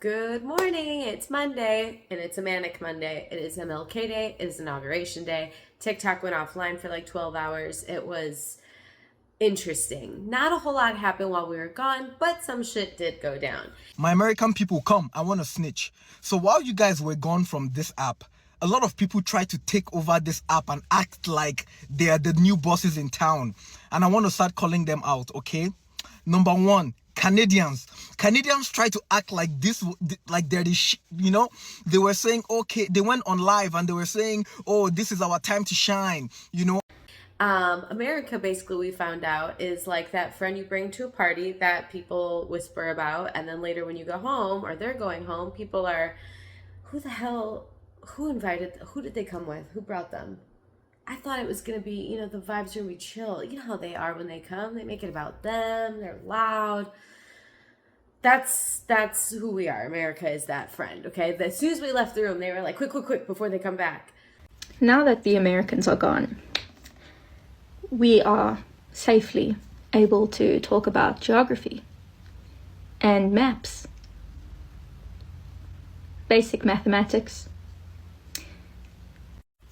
Good morning. It's Monday, and it's a Manic Monday. It is MLK Day. It is Inauguration Day. TikTok went offline for like 12 hours. It was interesting. Not a whole lot happened while we were gone, but some shit did go down. My American people, come, I want to snitch. So while you guys were gone from this app, a lot of people tried to take over this app and act like they are the new bosses in town. And I want to start calling them out, okay? Number one, Canadians try to act like this, like they're the they were saying, okay, they went on live and they were saying, oh, this is our time to shine, America, basically, we found out, is like that friend you bring to a party that people whisper about, and then later when you go home, or they're going home, people are, who did they come with? Who brought them? I thought it was going to be, the vibes are going to be chill. You know how they are when they come. They make it about them. They're loud. That's who we are. America is that friend, okay? As soon as we left the room, they were like, quick, before they come back. Now that the Americans are gone, we are safely able to talk about geography and maps, basic mathematics.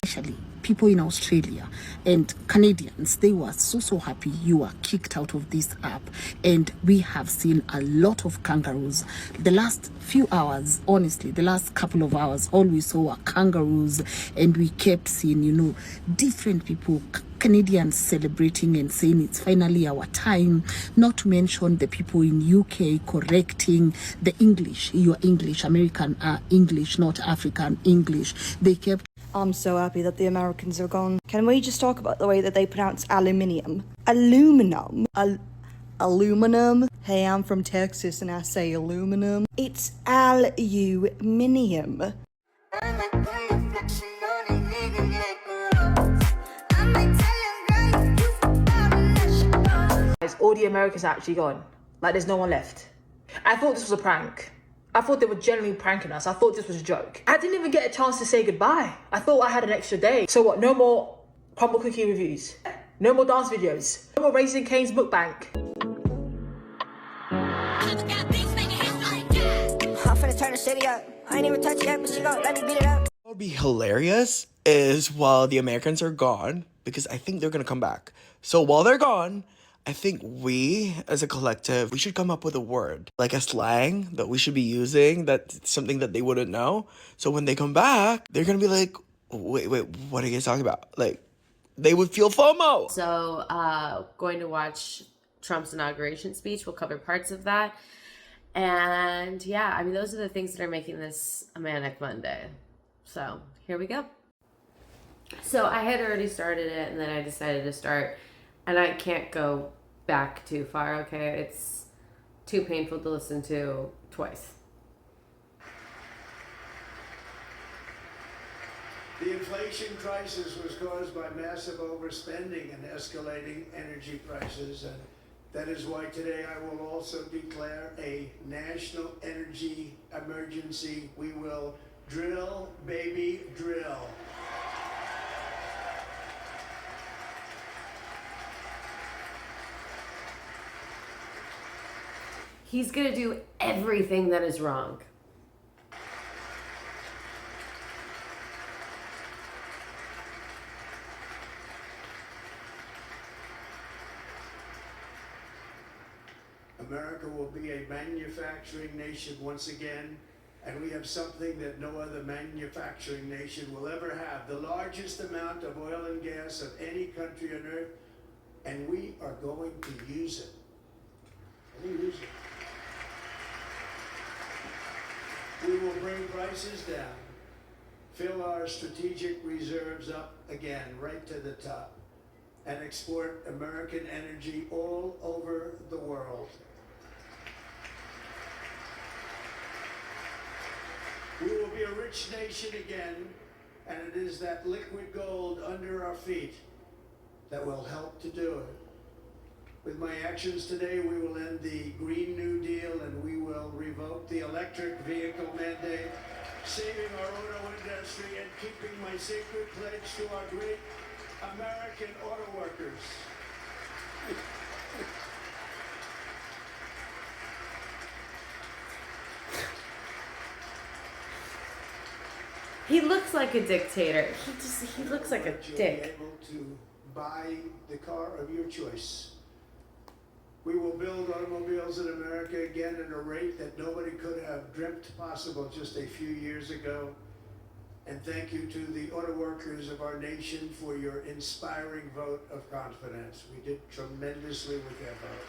Especially people in Australia and Canadians, they were so happy you were kicked out of this app, and we have seen a lot of kangaroos. The last few hours, honestly, the last couple of hours, all we saw were kangaroos, and we kept seeing, different people, Canadians celebrating and saying it's finally our time, not to mention the people in UK correcting the English, your English, American English, not African English. They kept I'm so happy that the Americans are gone. Can we just talk about the way that they pronounce aluminium? Aluminum. Aluminum. Hey, I'm from Texas and I say aluminum. It's aluminium. All the Americans are actually gone. Like, there's no one left. I thought this was a prank. I thought they were genuinely pranking us. I thought this was a joke. I didn't even get a chance to say goodbye. I thought I had an extra day. So what, no more crumble cookie reviews? No more dance videos? No more Raising Cane's mukbang? I'm finna turn the city up. I ain't even touched it yet, but she gon' let me beat it up. What would be hilarious is while the Americans are gone, because I think they're gonna come back. So while they're gone, I think we, as a collective, we should come up with a word, like a slang that we should be using, that's something that they wouldn't know. So when they come back, they're gonna be like, wait, what are you guys talking about? Like, they would feel FOMO. So, going to watch Trump's inauguration speech. We'll cover parts of that. And yeah, those are the things that are making this a Manic Monday. So here we go. So I had already started it, and then I decided to start, and I can't go back too far, okay? It's too painful to listen to twice. The inflation crisis was caused by massive overspending and escalating energy prices, and that is why today I will also declare a national energy emergency. We will drill, baby, drill. He's gonna do everything that is wrong. America will be a manufacturing nation once again, and we have something that no other manufacturing nation will ever have, the largest amount of oil and gas of any country on earth, and we are going to use it. We will bring prices down, fill our strategic reserves up again, right to the top, and export American energy all over the world. We will be a rich nation again, and it is that liquid gold under our feet that will help to do it. With my actions today, we will end the Green New Deal, and we will revoke the electric vehicle mandate, saving our auto industry and keeping my sacred pledge to our great American auto workers. He looks like a dictator. He looks like a You'll dick. be able to buy the car of your choice. We will build automobiles in America again at a rate that nobody could have dreamt possible just a few years ago. And thank you to the auto workers of our nation for your inspiring vote of confidence. We did tremendously with that vote.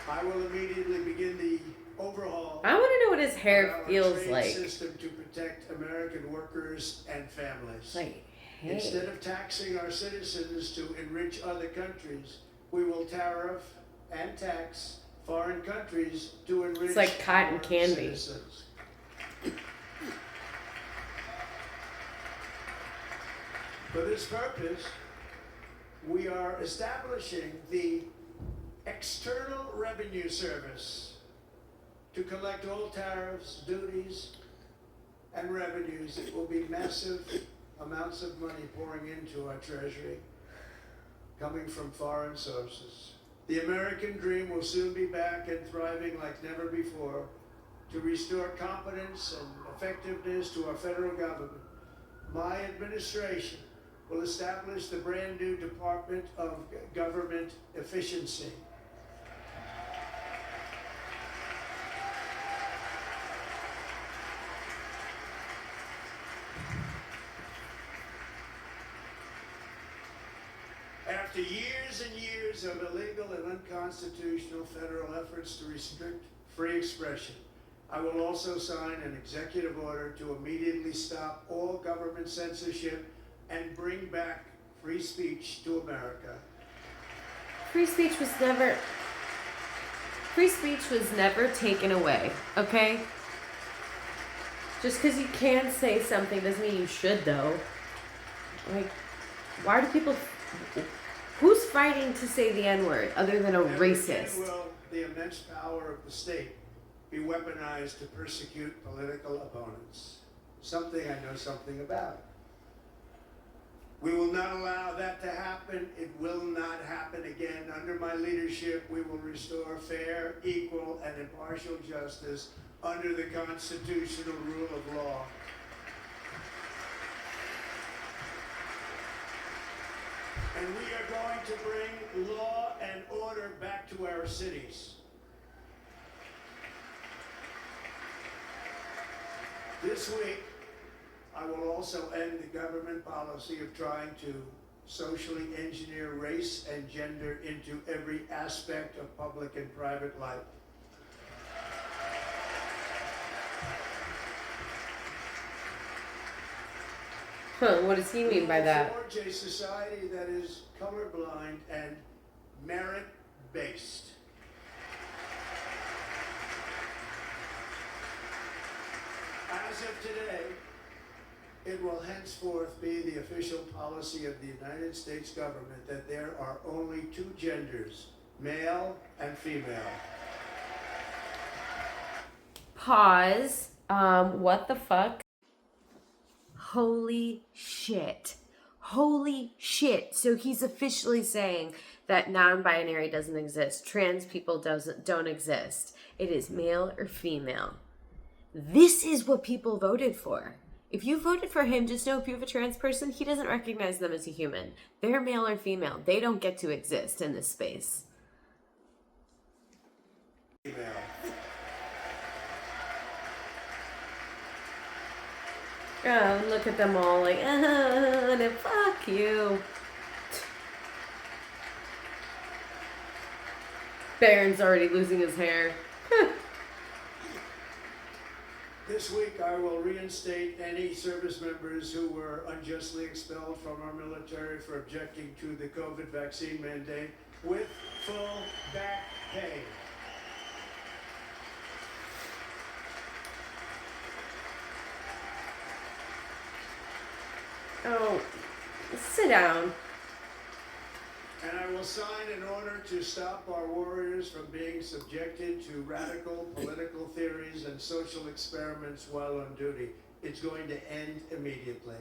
I will immediately begin the overhaul I want to know what his of hair our feels trade like. system to protect American workers and families. Like, Instead hey. of taxing our citizens to enrich other countries, we will tariff and tax foreign countries to enrich It's like cotton our candy. citizens. For this purpose, we are establishing the External Revenue Service to collect all tariffs, duties, and revenues. It will be massive amounts of money pouring into our treasury, coming from foreign sources. The American dream will soon be back and thriving like never before to restore competence and effectiveness to our federal government. My administration will establish the brand new Department of Government Efficiency. After years and years of illegal and unconstitutional federal efforts to restrict free expression, I will also sign an executive order to immediately stop all government censorship and bring back free speech to America. Free speech was never taken away, okay? Just because you can say something doesn't mean you should, though. Like, why do people... Who's fighting to say the N-word other than a Never racist? again will the immense power of the state be weaponized to persecute political opponents. Something I know something about. We will not allow that to happen. It will not happen again. Under my leadership, we will restore fair, equal, and impartial justice under the constitutional rule of law. And we are going to bring law and order back to our cities. This week, I will also end the government policy of trying to socially engineer race and gender into every aspect of public and private life. Huh, what does he mean by that? We will forge a society that is colorblind and merit-based. As of today, it will henceforth be the official policy of the United States government that there are only two genders, male and female. Pause. What the fuck? Holy shit. Holy shit. So he's officially saying that non-binary doesn't exist. Trans people don't exist. It is male or female. This is what people voted for. If you voted for him, just know if you have a trans person, he doesn't recognize them as a human. They're male or female. They don't get to exist in this space. Female. Oh, look at them all like, and fuck you. Baron's already losing his hair. This week, I will reinstate any service members who were unjustly expelled from our military for objecting to the COVID vaccine mandate with full back pay. Oh, sit down. And I will sign an order to stop our warriors from being subjected to radical political theories and social experiments while on duty. It's going to end immediately.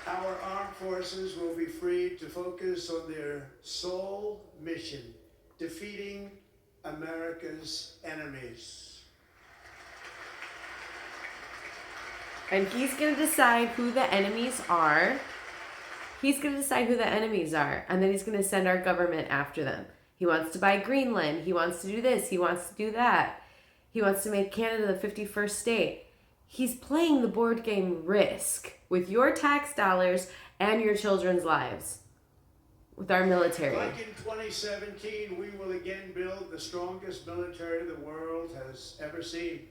Our armed forces will be free to focus on their sole mission, defeating America's enemies. And he's going to decide who the enemies are. He's going to decide who the enemies are. And then he's going to send our government after them. He wants to buy Greenland. He wants to do this. He wants to do that. He wants to make Canada the 51st state. He's playing the board game Risk with your tax dollars and your children's lives. With our military. Like in 2017, we will again build the strongest military the world has ever seen.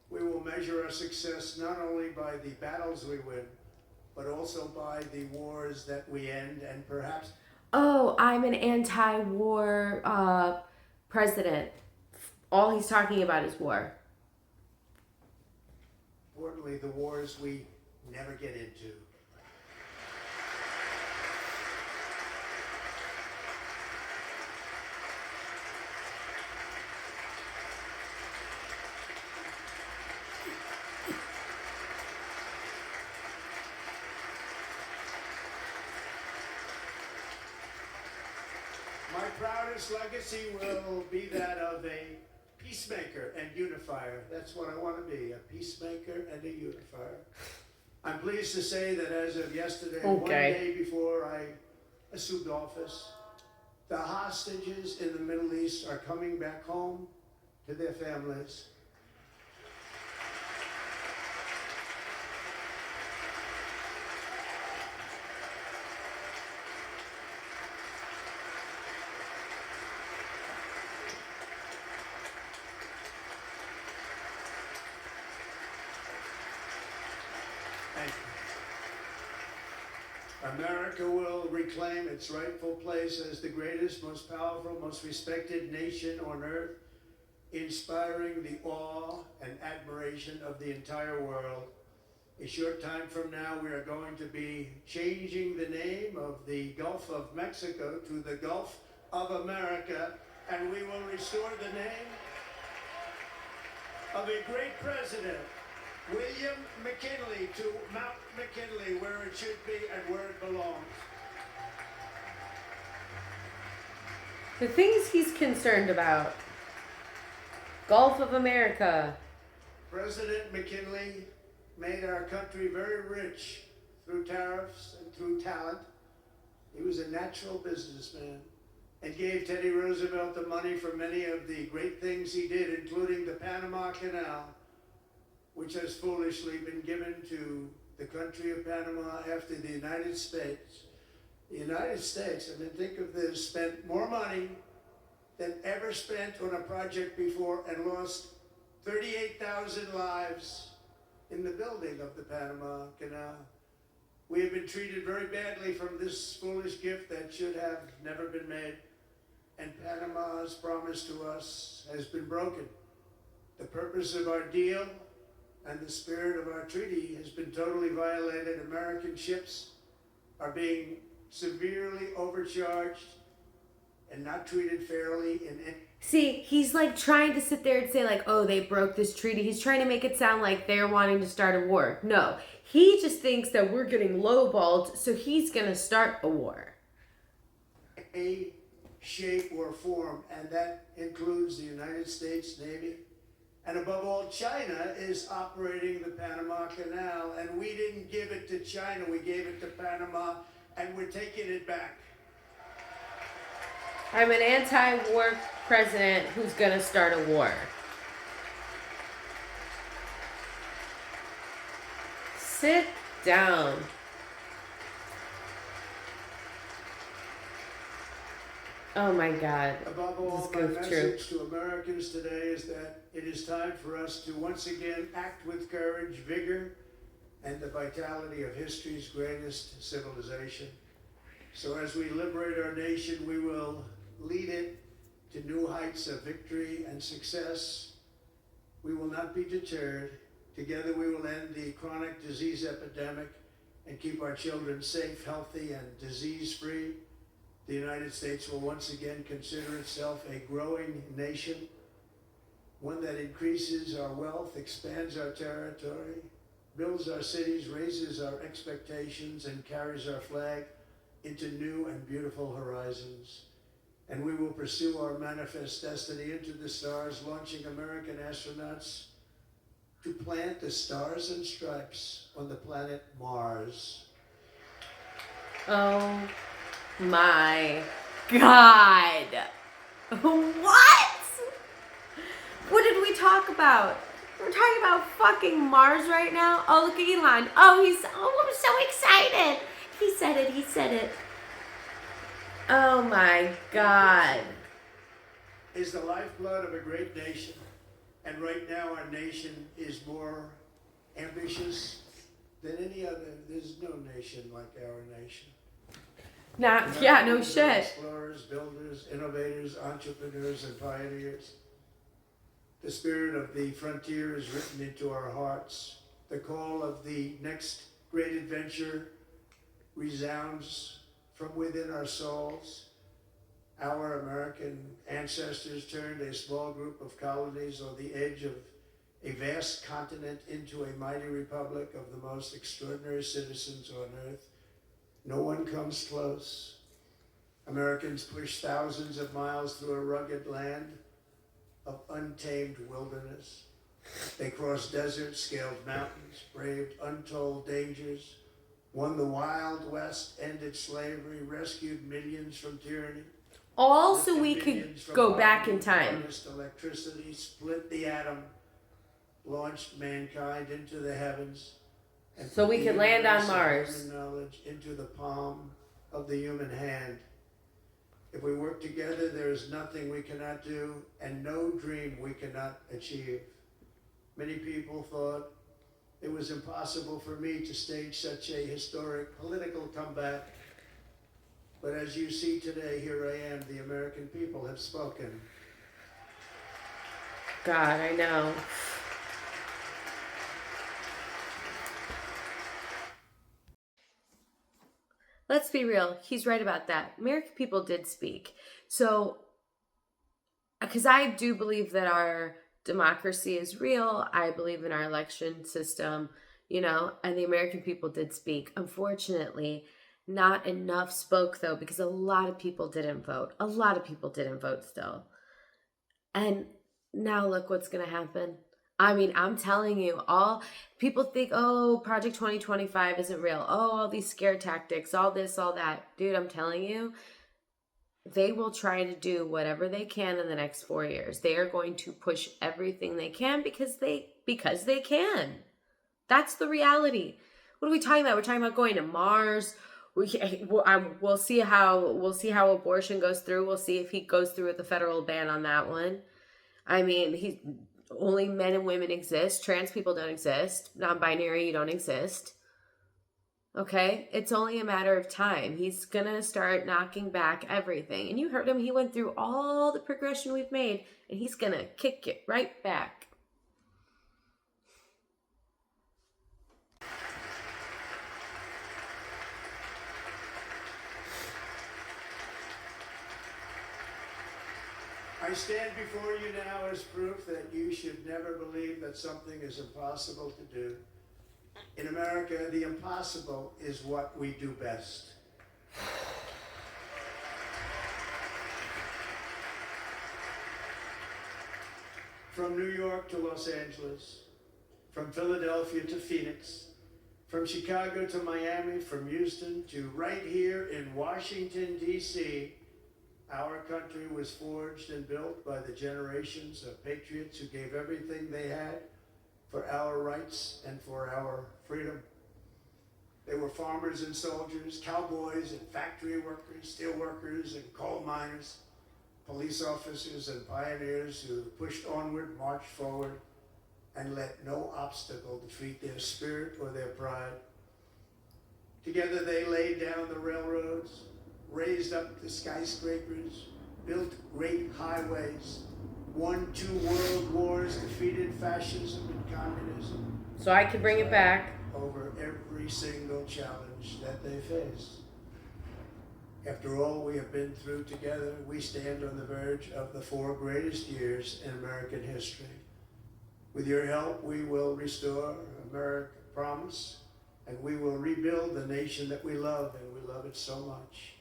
We will measure our success not only by the battles we win, but also by the wars that we end and perhaps... Oh, I'm an anti-war president. All he's talking about is war. Importantly, the wars we never get into. My proudest legacy will be that of a peacemaker and unifier. That's what I want to be, a peacemaker and a unifier. I'm pleased to say that as of yesterday, one day before I assumed office, the hostages in the Middle East are coming back home to their families. America will reclaim its rightful place as the greatest, most powerful, most respected nation on earth, inspiring the awe and admiration of the entire world. A short time from now, we are going to be changing the name of the Gulf of Mexico to the Gulf of America, and we will restore the name of a great president, William McKinley, to Mount McKinley, where it should be and where it belongs. The things he's concerned about. Gulf of America. President McKinley made our country very rich through tariffs and through talent. He was a natural businessman and gave Teddy Roosevelt the money for many of the great things he did, including the Panama Canal, which has foolishly been given to the country of Panama after the United States. The United States, I mean, think of this, spent more money than ever spent on a project before and lost 38,000 lives in the building of the Panama Canal. We have been treated very badly from this foolish gift that should have never been made. And Panama's promise to us has been broken. The purpose of our deal and the spirit of our treaty has been totally violated. American ships are being severely overcharged and not treated fairly in any... See, he's like trying to sit there and say like, oh, they broke this treaty. He's trying to make it sound like they're wanting to start a war. No, he just thinks that we're getting lowballed, so he's going to start a war. A shape or form, and that includes the United States Navy. And above all, China is operating the Panama Canal, and we didn't give it to China, we gave it to Panama, and we're taking it back. I'm an anti-war president who's going to start a war. Sit down. Oh my God. Above all, my message to Americans today is that it is time for us to once again act with courage, vigor, and the vitality of history's greatest civilization. So as we liberate our nation, we will lead it to new heights of victory and success. We will not be deterred. Together we will end the chronic disease epidemic and keep our children safe, healthy, and disease-free. The United States will once again consider itself a growing nation, one that increases our wealth, expands our territory, builds our cities, raises our expectations, and carries our flag into new and beautiful horizons. and we will pursue our manifest destiny into the stars, launching American astronauts to plant the stars and stripes on the planet Mars. Oh my God. What? What did we talk about? We're talking about fucking Mars right now. Oh, look at Elon. Oh, I'm so excited. He said it. Oh my God. Is the lifeblood of a great nation. And right now our nation is more ambitious than any other. There's no nation like our nation. Yeah, no shit. Explorers, builders, innovators, entrepreneurs, and pioneers. The spirit of the frontier is written into our hearts. The call of the next great adventure resounds from within our souls. Our American ancestors turned a small group of colonies on the edge of a vast continent into a mighty republic of the most extraordinary citizens on earth. No one comes close. Americans pushed thousands of miles through a rugged land of untamed wilderness. They crossed deserts, scaled mountains, braved untold dangers, won the Wild West, ended slavery, rescued millions from tyranny. All so we could go back in time. Harnessed electricity, split the atom, launched mankind into the heavens, and So put we the could land on universe of Mars. human knowledge into the palm of the human hand. If we work together, there is nothing we cannot do, and no dream we cannot achieve. Many people thought it was impossible for me to stage such a historic political comeback. But as you see today, here I am. The American people have spoken. God, I know. Let's be real. He's right about that. American people did speak. So, because I do believe that our democracy is real. I believe in our election system, and the American people did speak. Unfortunately, not enough spoke, though, because a lot of people didn't vote. A lot of people didn't vote still. And now look what's going to happen. I mean, I'm telling you, all people think, oh, Project 2025 isn't real. Oh, all these scare tactics, all this, all that. Dude, I'm telling you, they will try to do whatever they can in the next 4 years. They are going to push everything they can because they can. That's the reality. What are we talking about? We're talking about going to Mars. We'll see how abortion goes through. We'll see if he goes through with the federal ban on that one. I mean, only men and women exist. Trans people don't exist. Non-binary, you don't exist. Okay? It's only a matter of time. He's gonna start knocking back everything. And you heard him. He went through all the progression we've made, and he's gonna kick it right back. I stand before you now as proof that you should never believe that something is impossible to do. In America, the impossible is what we do best. From New York to Los Angeles, from Philadelphia to Phoenix, from Chicago to Miami, from Houston to right here in Washington, D.C., our country was forged and built by the generations of patriots who gave everything they had for our rights and for our freedom. They were farmers and soldiers, cowboys and factory workers, steel workers and coal miners, police officers and pioneers who pushed onward, marched forward, and let no obstacle defeat their spirit or their pride. Together they laid down the railroads, raised up the skyscrapers, built great highways, won 2 world wars, defeated fascism and communism. So I can bring it back. Over every single challenge that they faced. After all we have been through together, we stand on the verge of the 4 greatest years in American history. With your help, we will restore America's promise, and we will rebuild the nation that we love, and we love it so much.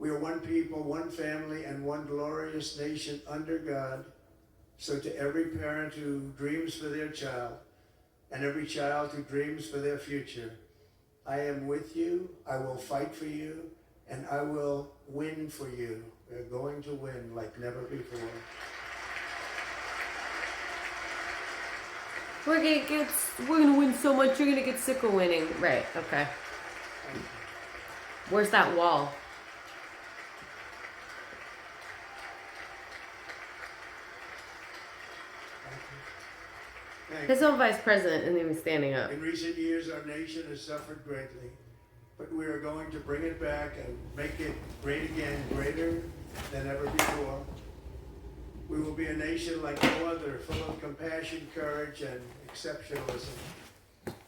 We are one people, one family, and one glorious nation under God. So to every parent who dreams for their child, and every child who dreams for their future, I am with you, I will fight for you, and I will win for you. We're going to win like never before. We're gonna win so much, you're gonna get sick of winning. Right, okay. Where's that wall? Thank His you. own vice president isn't even standing up. In recent years, our nation has suffered greatly, but we are going to bring it back and make it great again, greater than ever before. We will be a nation like no other, full of compassion, courage, and exceptionalism.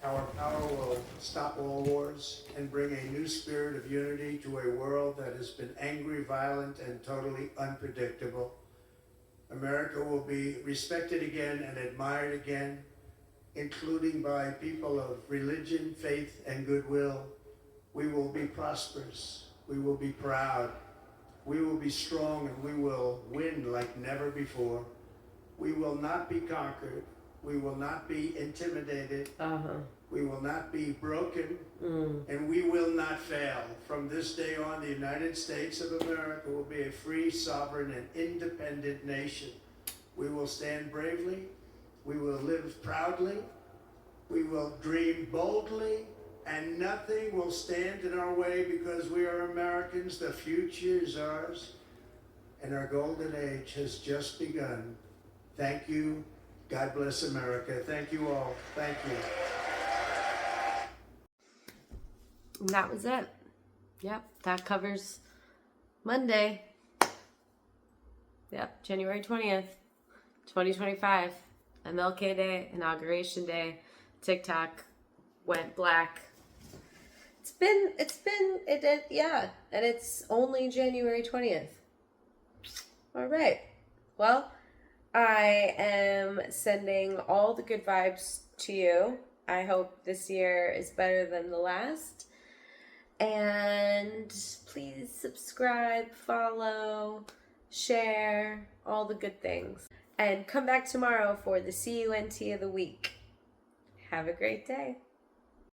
Our power will stop all wars and bring a new spirit of unity to a world that has been angry, violent, and totally unpredictable. America will be respected again and admired again, including by people of religion, faith, and goodwill. We will be prosperous. We will be proud. We will be strong, and we will win like never before. We will not be conquered. We will not be intimidated. We will not be broken, and we will not fail. From this day on, the United States of America will be a free, sovereign, and independent nation. We will stand bravely. We will live proudly. We will dream boldly, and nothing will stand in our way because we are Americans. The future is ours, and our golden age has just begun. Thank you. God bless America. Thank you all. Thank you. And that was it. Yep, that covers Monday. Yep, January 20th, 2025. MLK Day, Inauguration Day. TikTok went black. Yeah, and it's only January 20th. All right. Well, I am sending all the good vibes to you. I hope this year is better than the last. And please subscribe, follow, share, all the good things. And come back tomorrow for the CUNT of the week. Have a great day.